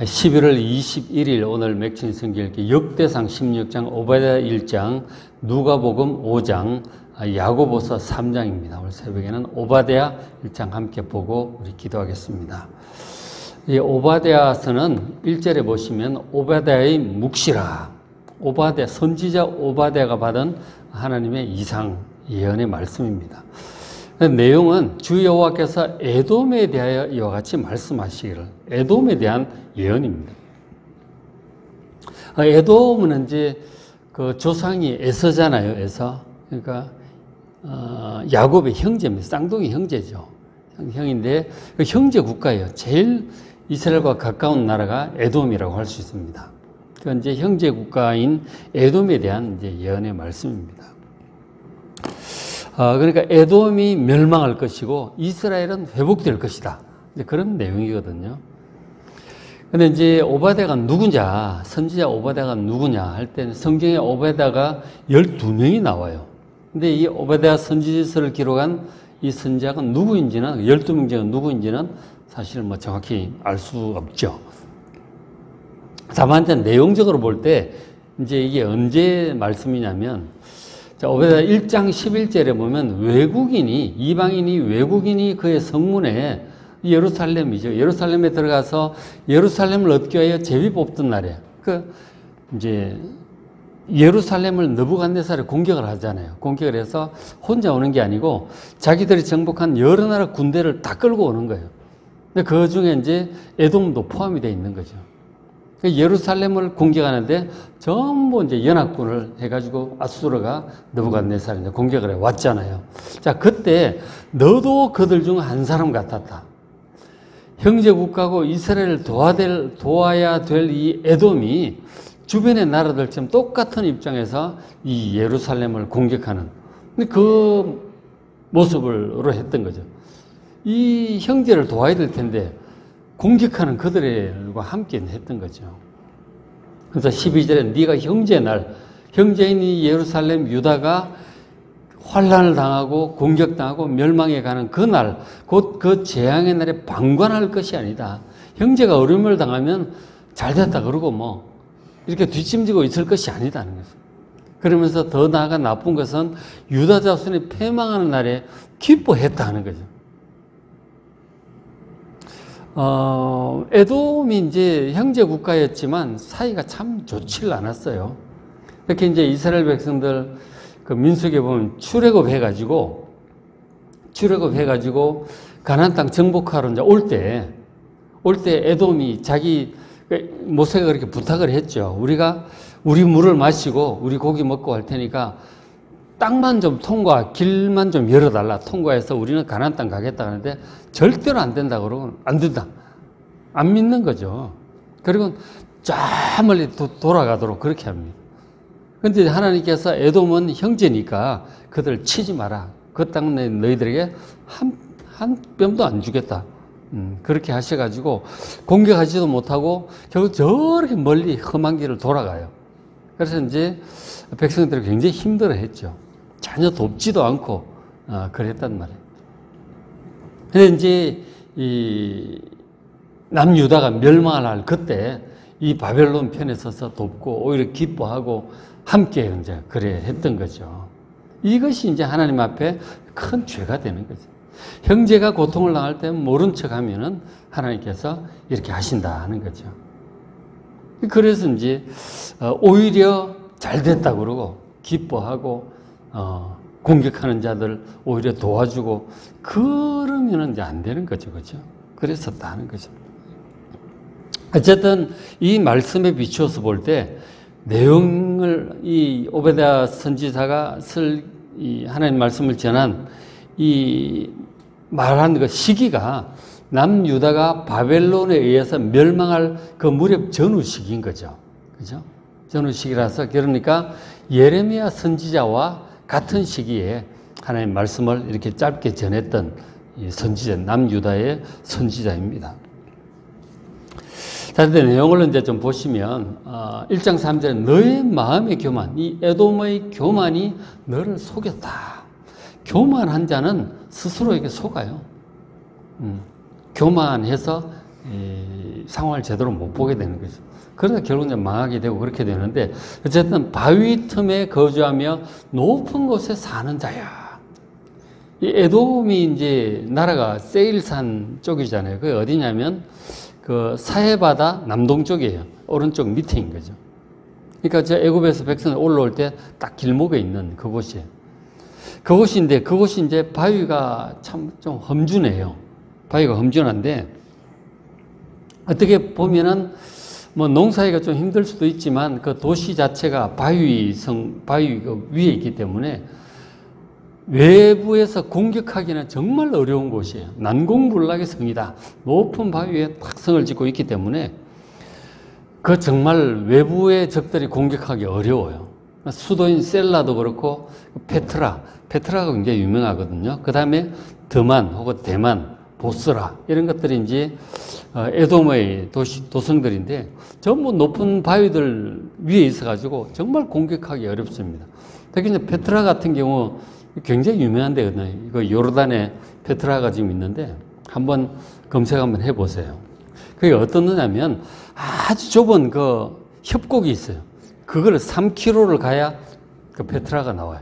11월 21일 오늘 맥힌 성경 읽기 역대상 16장, 오바댜 1장, 누가복음 5장, 야고보서 3장입니다. 오늘 새벽에는 오바댜 1장 함께 보고 우리 기도하겠습니다. 이 오바댜서는 1절에 보시면 오바댜의 묵시라, 오바댜 선지자 오바댜가 받은 하나님의 이상 예언의 말씀입니다. 내용은 주 여호와께서 에돔에 대하여 이와 같이 말씀하시기를, 에돔에 대한 예언입니다. 에돔은 이제 그 조상이 에서잖아요, 에서. 그러니까 야곱의 형제입니다. 쌍둥이 형제죠. 형인데 그 형제 국가예요. 제일 이스라엘과 가까운 나라가 에돔이라고 할 수 있습니다. 그 이제 형제 국가인 에돔에 대한 이제 예언의 말씀입니다. 그러니까 에돔이 멸망할 것이고 이스라엘은 회복될 것이다. 이제 그런 내용이거든요. 근데 이제 오바댜가 누구냐, 선지자 오바댜가 누구냐 할 때는 성경에 오바댜가 12명이 나와요. 근데 이 오바댜 선지서를 기록한 이 선지자가 누구인지는, 12명 중에 누구인지는 사실 뭐 정확히 알 수 없죠. 다만 이제 내용적으로 볼 때 이제 이게 언제 말씀이냐면, 자, 오바댜 1장 11절에 보면 외국인이 그의 성문에, 예루살렘이죠. 예루살렘에 들어가서 예루살렘을 얻기 위하여 제비 뽑던 날에, 이제 예루살렘을 느부갓네살이 공격을 하잖아요. 공격을 해서 혼자 오는 게 아니고 자기들이 정복한 여러 나라 군대를 다 끌고 오는 거예요. 근데 그 중에 이제 에돔도 포함이 되어 있는 거죠. 예루살렘을 공격하는데 전부 이제 연합군을 해가지고 아수르가 느부갓네살이 공격을 해 왔잖아요. 자, 그때 너도 그들 중 한 사람 같았다. 형제 국가고 이스라엘을 도와야 될 이 에돔이 주변의 나라들처럼 똑같은 입장에서 이 예루살렘을 공격하는 그 모습으로 했던 거죠. 이 형제를 도와야 될 텐데 공격하는 그들과 함께 했던 거죠. 그래서 12절에 네가 형제인 이 예루살렘 유다가 환난을 당하고 공격당하고 멸망해 가는 그 날, 곧 그 재앙의 날에 방관할 것이 아니다. 형제가 어려움을 당하면 잘 됐다 그러고 뭐 이렇게 뒷짐지고 있을 것이 아니다는 거죠. 그러면서 더 나아가 나쁜 것은 유다 자손이 패망하는 날에 기뻐했다 하는 거죠. 에돔이 이제 형제 국가였지만 사이가 참 좋지를 않았어요. 이렇게 이제 이스라엘 백성들 그 민수기에 보면 출애굽해가지고 가나안 땅 정복하러 이제 올 때 에돔이 모세가 그렇게 부탁을 했죠. 우리 물을 마시고 우리 고기 먹고 할 테니까 땅만 좀 길만 좀 열어달라. 통과해서 우리는 가나안 땅 가겠다 하는데 절대로 안 된다 그러고 안 된다. 안 믿는 거죠. 그리고 저 멀리 돌아가도록 그렇게 합니다. 그런데 하나님께서 에돔은 형제니까 그들 치지 마라. 그 땅 너희들에게 한 뼘도 안 주겠다. 그렇게 하셔가지고 공격하지도 못하고 결국 저렇게 멀리 험한 길을 돌아가요. 그래서 이제 백성들이 굉장히 힘들어했죠. 전혀 돕지도 않고 그랬단 말이에요. 근데 이제 이 남유다가 멸망을 할 그때 이 바벨론 편에 서서 돕고 오히려 기뻐하고 함께 이제 그래 했던 거죠. 이것이 이제 하나님 앞에 큰 죄가 되는 거죠. 형제가 고통을 당할 때 모른 척 하면은 하나님께서 이렇게 하신다 하는 거죠. 그래서 이제 오히려 잘 됐다 그러고 기뻐하고 공격하는 자들 오히려 도와주고 그러면은 이제 안 되는 거죠. 그죠? 그랬었다 하는 거죠. 어쨌든 이 말씀에 비추어서 볼 때 내용을 이 오베댜 선지자가 이 하나님 말씀을 전한 이 말한 그 시기가 남유다가 바벨론에 의해서 멸망할 그 무렵 전후 시기인 거죠. 그죠? 전후 시기라서 그러니까 예레미야 선지자와 같은 시기에 하나님 말씀을 이렇게 짧게 전했던 이 선지자, 남유다의 선지자입니다. 자, 근데 내용을 이제 좀 보시면, 1장 3절에 너의 마음의 교만, 이 에돔의 교만이 너를 속였다. 교만한 자는 스스로에게 속아요. 교만해서 상황을 제대로 못 보게 되는 거죠. 그러다 결국 이제 망하게 되고 그렇게 되는데, 어쨌든 바위 틈에 거주하며 높은 곳에 사는 자야. 이 에돔이 이제 나라가 세일산 쪽이잖아요. 그게 어디냐면 그 사해바다 남동쪽이에요. 오른쪽 밑에인 거죠. 그러니까 저 애굽에서 백성이 올라올 때 딱 길목에 있는 그곳이에요. 그곳인데, 그곳이 이제 바위가 참 좀 험준해요. 바위가 험준한데, 어떻게 보면은 뭐 농사하기가 좀 힘들 수도 있지만 그 도시 자체가 바위 위에 있기 때문에 외부에서 공격하기는 정말 어려운 곳이에요. 난공불락의 성이다. 높은 바위 위에 딱 성을 짓고 있기 때문에 그 정말 외부의 적들이 공격하기 어려워요. 수도인 셀라도 그렇고 페트라가 굉장히 유명하거든요. 그 다음에 드만 혹은 대만, 보스라 이런 것들이 이제 에돔의 도성들인데 전부 높은 바위들 위에 있어가지고 정말 공격하기 어렵습니다. 특히 이제 페트라 같은 경우 굉장히 유명한 데거든요. 이거 요르단에 페트라가 지금 있는데 한번 검색 한번 해보세요. 그게 어떤 거냐면 아주 좁은 그 협곡이 있어요. 그걸 3km를 가야 그 페트라가 나와요.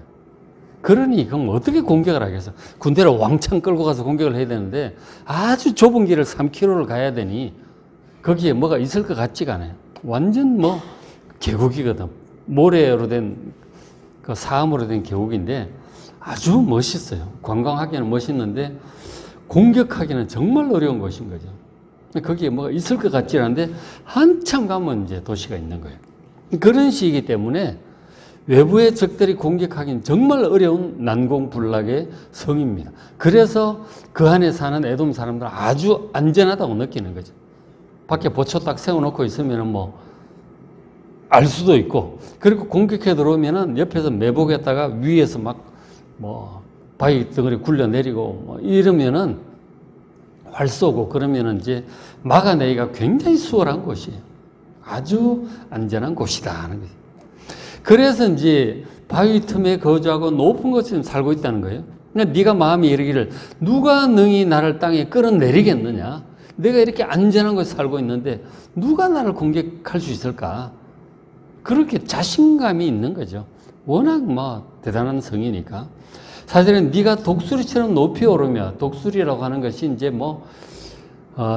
그러니 그럼 어떻게 공격을 하겠어? 군대를 왕창 끌고 가서 공격을 해야 되는데 아주 좁은 길을 3km를 가야 되니 거기에 뭐가 있을 것 같지가 않아요. 완전 뭐 계곡이거든. 모래로 된 그 사암으로 된 계곡인데 아주 멋있어요. 관광하기는 멋있는데 공격하기는 정말 어려운 곳인 거죠. 거기에 뭐가 있을 것 같지 않은데 한참 가면 이제 도시가 있는 거예요. 그런 시기이기 때문에 외부의 적들이 공격하기는 정말 어려운 난공불락의 성입니다. 그래서 그 안에 사는 에돔 사람들은 아주 안전하다고 느끼는 거죠. 밖에 보초 딱 세워놓고 있으면 뭐 알 수도 있고, 그리고 공격해 들어오면은 옆에서 매복했다가 위에서 막 뭐 바위 덩어리 굴려 내리고 뭐 이러면은 활 쏘고 그러면은 이제 막아내기가 굉장히 수월한 곳이에요. 아주 안전한 곳이다 하는 거죠. 그래서 이제 바위 틈에 거주하고 높은 곳에 살고 있다는 거예요. 그러니까 네가 마음이 이르기를 누가 능히 나를 땅에 끌어내리겠느냐? 내가 이렇게 안전한 곳에 살고 있는데 누가 나를 공격할 수 있을까? 그렇게 자신감이 있는 거죠. 워낙 뭐 대단한 성이니까. 사실은 네가 독수리처럼 높이 오르며, 독수리라고 하는 것이 이제 뭐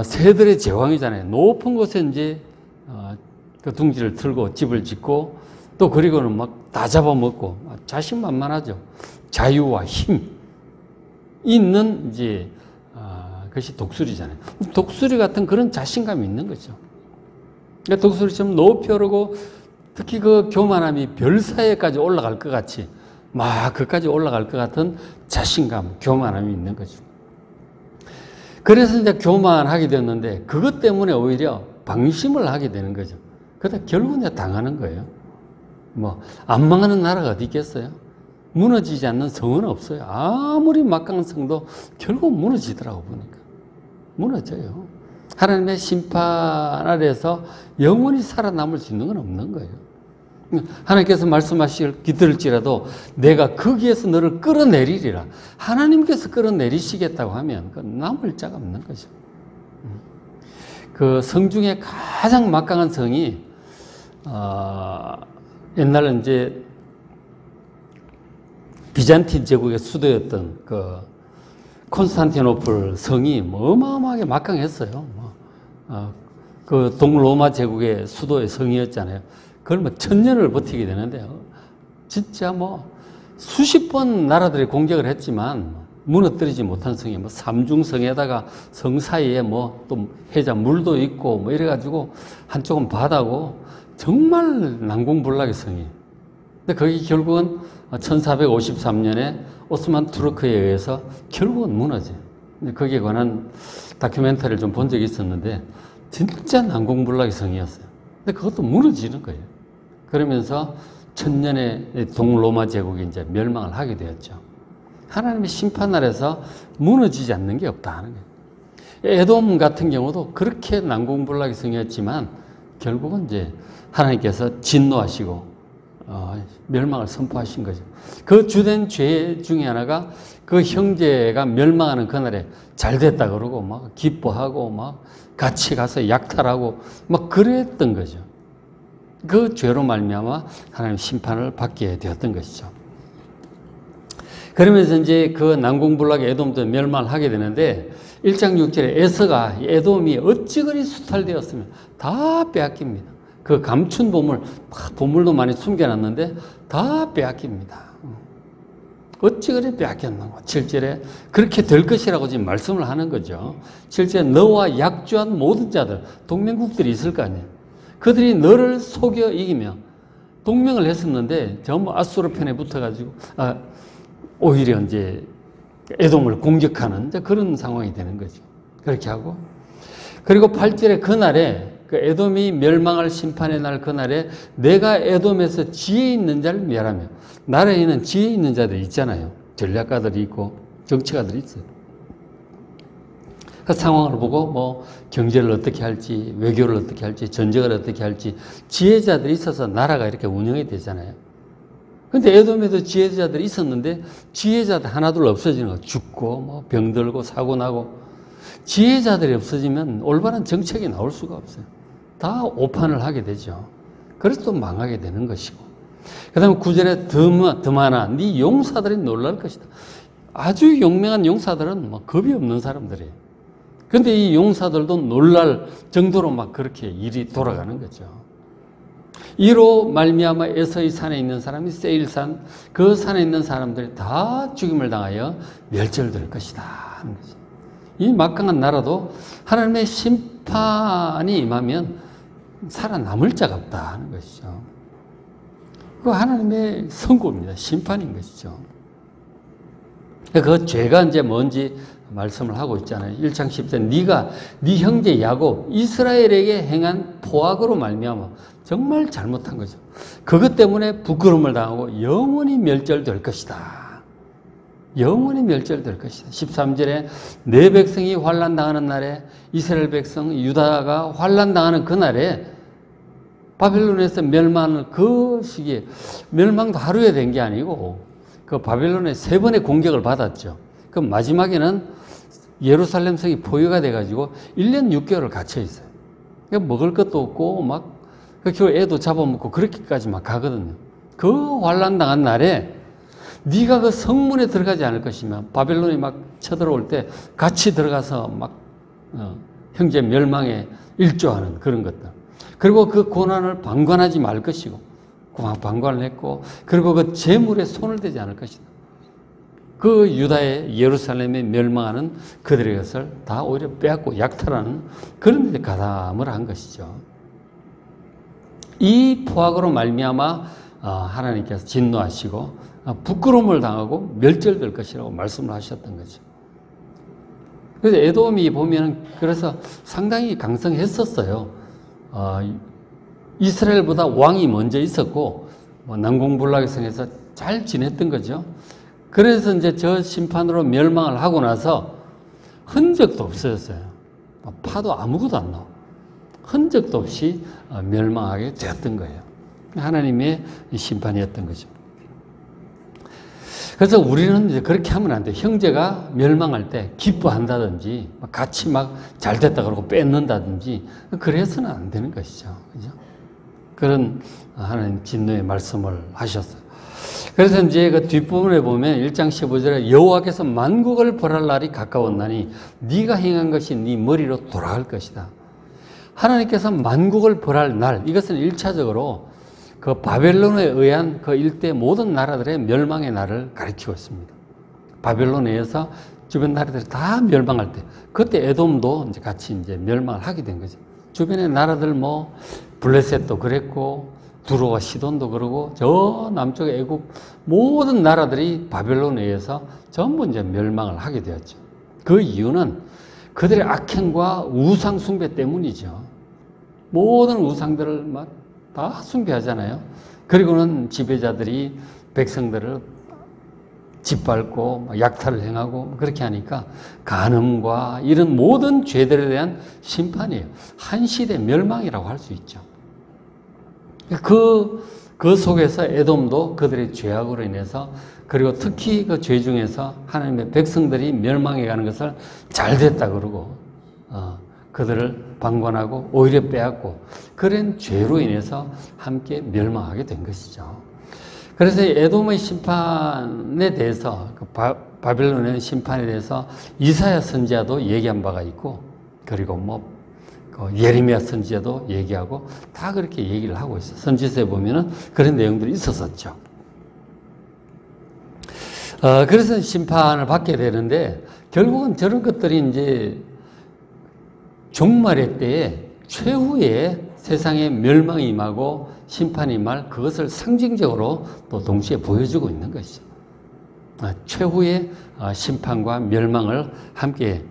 새들의 제왕이잖아요. 높은 곳에 이제 그 둥지를 틀고 집을 짓고 또 그리고는 막 다 잡아먹고 자신만만하죠. 자유와 힘 있는 이제 그것이 독수리잖아요. 독수리 같은 그런 자신감이 있는 거죠. 그러니까 독수리처럼 높이 오르고 특히 그 교만함이 별 사이에까지 올라갈 것 같이 막 그까지 올라갈 것 같은 자신감, 교만함이 있는 거죠. 그래서 이제 교만하게 됐는데 그것 때문에 오히려 방심을 하게 되는 거죠. 그러다 결국 이제 당하는 거예요. 뭐 안 망하는 나라가 어디 있겠어요? 무너지지 않는 성은 없어요. 아무리 막강한 성도 결국 무너지더라고 보니까. 무너져요. 하나님의 심판 아래에서 영원히 살아남을 수 있는 건 없는 거예요. 하나님께서 말씀하시길 기들을지라도 내가 거기에서 너를 끌어내리리라. 하나님께서 끌어내리시겠다고 하면 남을 자가 없는 거죠. 그 성 중에 가장 막강한 성이 옛날에 이제 비잔틴 제국의 수도였던 그 콘스탄티노플 성이 뭐 어마어마하게 막강했어요. 그 동로마 제국의 수도의 성이었잖아요. 그걸 뭐 1000년을 버티게 되는데요. 진짜 뭐 수십 번 나라들이 공격을 했지만 무너뜨리지 못한 성이 뭐 삼중성에다가 성 사이에 뭐 또 해자 물도 있고 뭐 이래가지고 한쪽은 바다고 정말 난공불락의 성이에요. 근데 거기 결국은 1453년에 오스만 투르크에 의해서 결국은 무너져요. 근데 거기에 관한 다큐멘터리를 좀 본 적이 있었는데 진짜 난공불락의 성이었어요. 근데 그것도 무너지는 거예요. 그러면서 1000년의 동로마 제국이 이제 멸망을 하게 되었죠. 하나님의 심판 아래서 무너지지 않는 게 없다 하는 거예요. 에돔 같은 경우도 그렇게 난공불락의 성이었지만 결국은 이제 하나님께서 진노하시고 멸망을 선포하신 거죠. 그 주된 죄 중에 하나가 그 형제가 멸망하는 그날에 잘 됐다 그러고 막 기뻐하고 막 같이 가서 약탈하고 막 그랬던 거죠. 그 죄로 말미암아 하나님 심판을 받게 되었던 것이죠. 그러면서 이제 그 난공불락의 에돔도 멸망을 하게 되는데 1장 6절에 에서가 에돔이 어찌 그리 수탈되었으면 다 빼앗깁니다. 그 감춘 보물, 보물도 많이 숨겨놨는데 다 빼앗깁니다. 어찌 그리 빼앗겼는가. 7절에 그렇게 될 것이라고 지금 말씀을 하는 거죠. 7절에 너와 약주한 모든 자들, 동맹국들이 있을 거 아니에요. 그들이 너를 속여 이기며 동맹을 했었는데 전부 아수르 편에 붙어가지고 오히려 이제 에돔을 공격하는 그런 상황이 되는 거죠. 그렇게 하고 그리고 8절에 그날에 그 에돔이 멸망할 심판의 날 그날에 내가 에돔에서 지혜 있는 자를 멸하며 나라에는 지혜 있는 자들이 있잖아요. 전략가들이 있고 정치가들이 있어요. 그 상황을 보고 뭐 경제를 어떻게 할지 외교를 어떻게 할지 전쟁을 어떻게 할지 지혜자들이 있어서 나라가 이렇게 운영이 되잖아요. 근데 에돔에도 지혜자들이 있었는데 지혜자들 하나둘 없어지는 거 죽고 뭐 병들고 사고 나고 지혜자들이 없어지면 올바른 정책이 나올 수가 없어요. 다 오판을 하게 되죠. 그래서 또 망하게 되는 것이고 그 다음에 9절에 드마나 네 용사들이 놀랄 것이다. 아주 용맹한 용사들은 뭐 겁이 없는 사람들이에요. 근데 이 용사들도 놀랄 정도로 막 그렇게 일이 돌아가는 거죠. 이로 말미암아 에서의 산에 있는 사람이 세일산 그 산에 있는 사람들이 다 죽임을 당하여 멸절될 것이다 하는 거죠. 이 막강한 나라도 하나님의 심판이 임하면 살아남을 자가 없다 하는 것이죠. 그 하나님의 선고입니다. 심판인 것이죠. 그 죄가 이제 뭔지 말씀을 하고 있잖아요. 1장 10절 네가 네 형제 야곱 이스라엘에게 행한 포악으로 말미암아 정말 잘못한 거죠. 그것 때문에 부끄러움을 당하고 영원히 멸절될 것이다. 영원히 멸절될 것이다. 13절에 내 백성이 환난당하는 날에 이스라엘 백성 유다가 환난당하는 그날에 바벨론에서 멸망하는 그 시기에 멸망도 하루에 된 게 아니고 그 바벨론에 3번의 공격을 받았죠. 그 마지막에는 예루살렘 성이 포위가 돼가지고 1년 6개월을 갇혀 있어요. 먹을 것도 없고 막 결국 애도 잡아먹고 그렇게까지 막 가거든요. 그 환난당한 날에 네가 그 성문에 들어가지 않을 것이면 바벨론이 막 쳐들어올 때 같이 들어가서 막 형제 멸망에 일조하는 그런 것들. 그리고 그 고난을 방관하지 말 것이고 방관을 했고 그리고 그 재물에 손을 대지 않을 것이다. 그 유다의 예루살렘에 멸망하는 그들의 것을 다 오히려 빼앗고 약탈하는 그런 데 가담을 한 것이죠. 이 포악으로 말미암아 하나님께서 진노하시고 부끄러움을 당하고 멸절될 것이라고 말씀을 하셨던 거죠. 그래서 에돔이 보면 그래서 상당히 강성했었어요. 이스라엘보다 왕이 먼저 있었고 난공불락의 성에서 잘 지냈던 거죠. 그래서 이제 저 심판으로 멸망을 하고 나서 흔적도 없어졌어요. 파도 아무것도 안 나와. 흔적도 없이 멸망하게 되었던 거예요. 하나님의 심판이었던 거죠. 그래서 우리는 이제 그렇게 하면 안 돼요. 형제가 멸망할 때 기뻐한다든지 같이 막 잘 됐다 그러고 뺏는다든지 그래서는 안 되는 것이죠. 그죠? 그런 하나님 진노의 말씀을 하셨어요. 그래서 이제 그 뒷부분에 보면 1장 15절에 여호와께서 만국을 벌할 날이 가까웠나니 네가 행한 것이 네 머리로 돌아갈 것이다. 하나님께서 만국을 벌할 날, 이것은 1차적으로 그 바벨론에 의한 그 일대 모든 나라들의 멸망의 날을 가리키고 있습니다. 바벨론에 의해서 주변 나라들이 다 멸망할 때, 그때 에돔도 이제 같이 이제 멸망을 하게 된 거죠. 주변의 나라들 뭐 블레셋도 그랬고 두로와 시돈도 그러고 저 남쪽의 애국 모든 나라들이 바벨론에 의해서 전부 이제 멸망을 하게 되었죠. 그 이유는 그들의 악행과 우상 숭배 때문이죠. 모든 우상들을 막 다 숭배하잖아요. 그리고는 지배자들이 백성들을 짓밟고 약탈을 행하고 그렇게 하니까 간음과 이런 모든 죄들에 대한 심판이에요. 한 시대 멸망이라고 할 수 있죠. 그 그 속에서 에돔도 그들의 죄악으로 인해서 그리고 특히 그 죄 중에서 하나님의 백성들이 멸망해 가는 것을 잘 됐다 그러고 그들을 방관하고 오히려 빼앗고 그런 죄로 인해서 함께 멸망하게 된 것이죠. 그래서 에돔의 심판에 대해서 바벨론의 심판에 대해서 이사야 선지자도 얘기한 바가 있고 그리고 예레미야 선지자도 얘기하고 다 그렇게 얘기를 하고 있어요. 선지서에 보면은 그런 내용들이 있었었죠. 그래서 심판을 받게 되는데 결국은 저런 것들이 이제 종말의 때에 최후의 세상의 멸망이 임하고 심판이 임할 그것을 상징적으로 또 동시에 보여주고 있는 것이죠. 최후의 심판과 멸망을 함께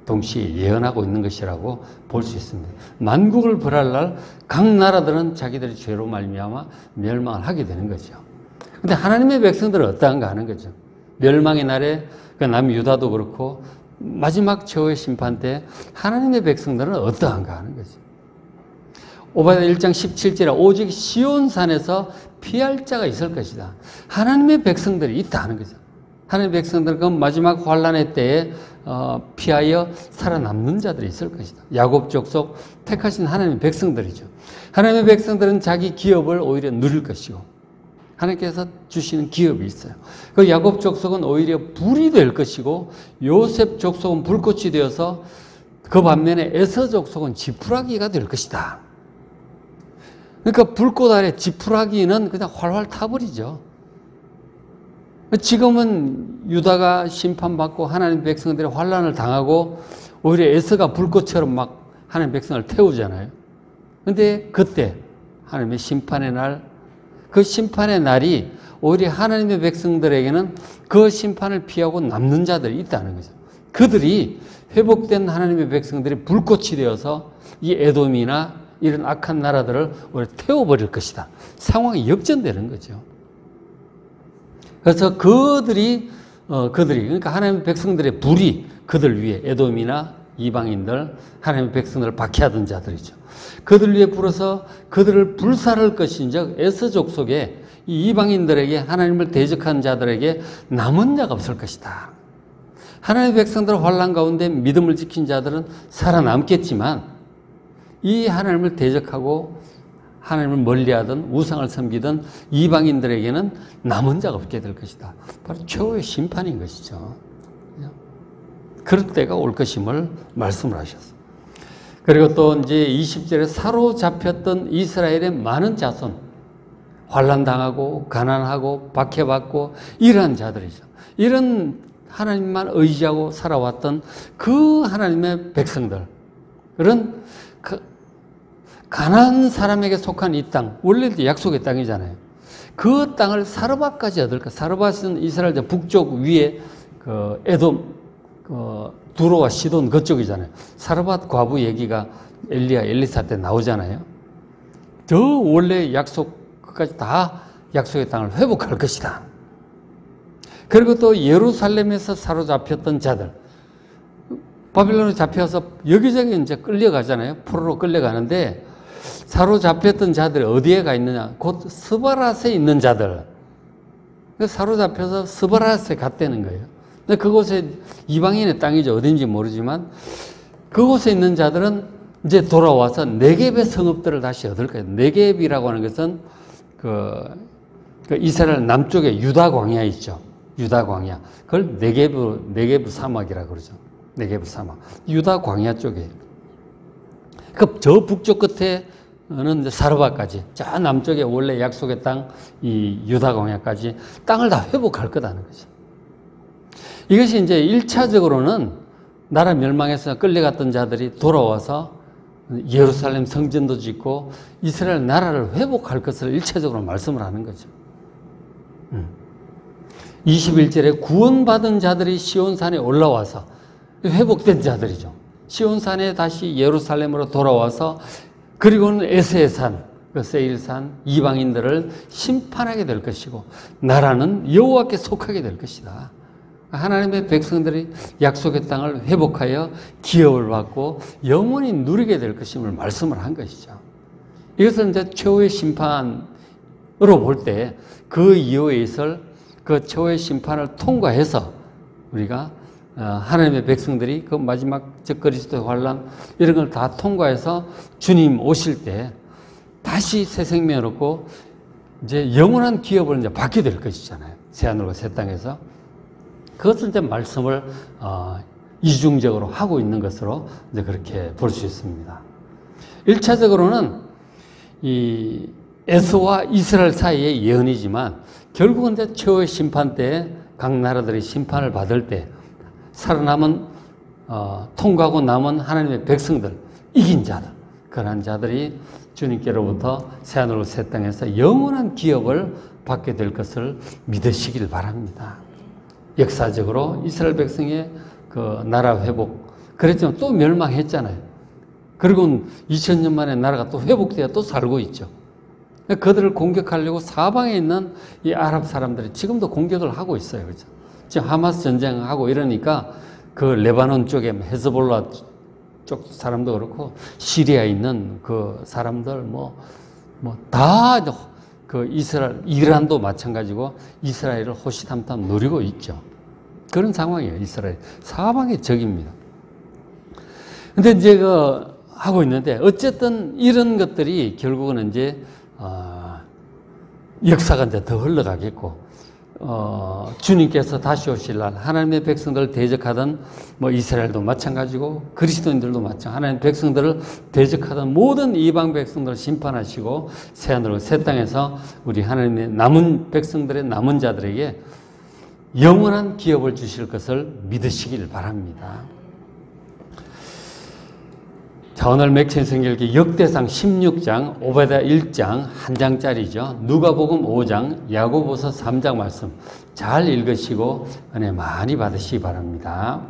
동시에 예언하고 있는 것이라고 볼 수 있습니다. 만국을 벌할 날 각 나라들은 자기들의 죄로 말미암아 멸망을 하게 되는 거죠. 근데 하나님의 백성들은 어떠한가 하는 거죠. 멸망의 날에 그 남유다도 그렇고 마지막 최후의 심판 때 하나님의 백성들은 어떠한가 하는 거죠. 오바댜 1장 17절에 오직 시온산에서 피할 자가 있을 것이다. 하나님의 백성들이 있다 하는 거죠. 하나님의 백성들은 그 마지막 환란의 때에 피하여 살아남는 자들이 있을 것이다. 야곱 족속 택하신 하나님의 백성들이죠. 하나님의 백성들은 자기 기업을 오히려 누릴 것이고 하나님께서 주시는 기업이 있어요. 그 야곱 족속은 오히려 불이 될 것이고 요셉 족속은 불꽃이 되어서 그 반면에 에서 족속은 지푸라기가 될 것이다. 그러니까 불꽃 아래 지푸라기는 그냥 활활 타버리죠. 지금은 유다가 심판받고 하나님 백성들이 환란을 당하고 오히려 에서가 불꽃처럼 막 하나님 백성을 태우잖아요. 근데 그때 하나님의 심판의 날, 그 심판의 날이 오히려 하나님의 백성들에게는 그 심판을 피하고 남는 자들이 있다는 거죠. 그들이 회복된 하나님의 백성들이 불꽃이 되어서 이 에돔이나 이런 악한 나라들을 오히려 태워버릴 것이다. 상황이 역전되는 거죠. 그래서 그들이 그러니까 하나님의 백성들의 불이 그들 위에 에돔이나 이방인들, 하나님의 백성들을 박해하던 자들이죠. 그들 위에 불어서 그들을 불살할 것인즉 에서 족속에 이 이방인들에게 하나님을 대적한 자들에게 남은 자가 없을 것이다. 하나님의 백성들 환난 가운데 믿음을 지킨 자들은 살아남겠지만 이 하나님을 대적하고 하나님을 멀리하던 우상을 섬기던 이방인들에게는 남은 자가 없게 될 것이다. 바로 최후의 심판인 것이죠. 그럴 때가 올 것임을 말씀을 하셨어요. 그리고 또 이제 20절에 사로잡혔던 이스라엘의 많은 자손, 환난당하고 가난하고 박해받고 이러한 자들이죠. 이런 하나님만 의지하고 살아왔던 그 하나님의 백성들, 그런 가난한 사람에게 속한 이 땅, 원래 약속의 땅이잖아요. 그 땅을 사르밧까지 얻을까? 사르밧은 이스라엘 북쪽 위에 그 에돔, 두로와 시돈 그쪽이잖아요. 사르밧 과부 얘기가 엘리사 때 나오잖아요. 저 원래 약속, 끝까지 다 약속의 땅을 회복할 것이다. 그리고 또 예루살렘에서 사로잡혔던 자들, 바빌론에 잡혀서 여기저기 이제 끌려가잖아요. 포로로 끌려가는데 사로잡혔던 자들이 어디에 가 있느냐? 곧 스바랏에 있는 자들. 사로잡혀서 스바랏에 갔다는 거예요. 근데 그곳에 이방인의 땅이죠. 어딘지 모르지만 그곳에 있는 자들은 이제 돌아와서 네겝의 성읍들을 다시 얻을 거예요. 네겝이라고 하는 것은 그 이스라엘 남쪽에 유다 광야 있죠. 유다 광야. 그걸 네겝 사막이라고 그러죠. 네겝 사막. 유다 광야 쪽에. 저 북쪽 끝에는 이제 사르밧까지, 저 남쪽에 원래 약속의 땅, 이 유다 광야까지 땅을 다 회복할 거다는 거죠. 이것이 이제 1차적으로는 나라 멸망에서 끌려갔던 자들이 돌아와서 예루살렘 성전도 짓고 이스라엘 나라를 회복할 것을 1차적으로 말씀을 하는 거죠. 21절에 구원받은 자들이 시온산에 올라와서 회복된 자들이죠. 시온산에 다시 예루살렘으로 돌아와서 그리고는 에세의 산, 그 세일산 이방인들을 심판하게 될 것이고 나라는 여호와께 속하게 될 것이다. 하나님의 백성들이 약속의 땅을 회복하여 기업을 받고 영원히 누리게 될 것임을 말씀을 한 것이죠. 이것은 이제 최후의 심판이 볼 때 그 이후에 있을 그 최후의 심판을 통과해서 우리가 하나님의 백성들이 그 마지막 적그리스도의 환란 이런 걸 다 통과해서 주님 오실 때 다시 새 생명을 얻고 이제 영원한 기업을 이제 받게 될 것이잖아요. 새하늘과 새 땅에서. 그것을 이제 말씀을 이중적으로 하고 있는 것으로 이제 그렇게 볼 수 있습니다. 1차적으로는 이 에서와 이스라엘 사이의 예언이지만 결국은 이제 최후의 심판 때에 각 나라들이 심판을 받을 때 살아남은 통과하고 남은 하나님의 백성들, 이긴 자들, 그러한 자들이 주님께로부터 새하늘과 새 땅에서 영원한 기업을 받게 될 것을 믿으시길 바랍니다. 역사적으로 이스라엘 백성의 그 나라 회복, 그랬지만 또 멸망했잖아요. 그리고 2000년 만에 나라가 또 회복되어 또 살고 있죠. 그들을 공격하려고 사방에 있는 이 아랍 사람들이 지금도 공격을 하고 있어요. 그죠? 지금 하마스 전쟁하고 이러니까 그 레바논 쪽에 헤즈볼라 쪽 사람도 그렇고 시리아에 있는 그 사람들 다 그 이스라엘, 이란도 마찬가지고 이스라엘을 호시탐탐 노리고 있죠. 그런 상황이에요. 이스라엘. 사방의 적입니다. 근데 이제 하고 있는데 어쨌든 이런 것들이 결국은 이제 역사가 이제 더 흘러가겠고 주님께서 다시 오실 날 하나님의 백성들을 대적하던 이스라엘도 마찬가지고 그리스도인들도 마찬가지고 하나님의 백성들을 대적하던 모든 이방 백성들을 심판하시고 새하늘과 새 땅에서 우리 하나님의 남은 백성들의 남은 자들에게 영원한 기업을 주실 것을 믿으시길 바랍니다. 자, 오늘 맥체인 성경기 역대상 16장, 오베다 1장 한 장짜리죠. 누가복음 5장, 야고보서 3장 말씀 잘 읽으시고 은혜 많이 받으시기 바랍니다.